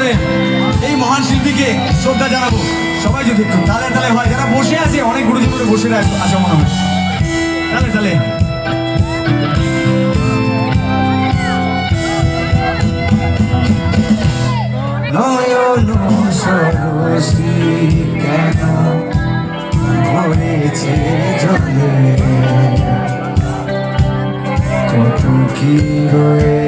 করে এই মহান শিল্পীকে শ্রদ্ধা জানাবো। সবাই যদি একটু তালে তালে হয়, যারা বসে আছে অনেক গুরুজন করে বসে আছে মনে হয়, তালে তালে। নয়ন সরসী কেন ভরেছে জলে, কত কি রয়ে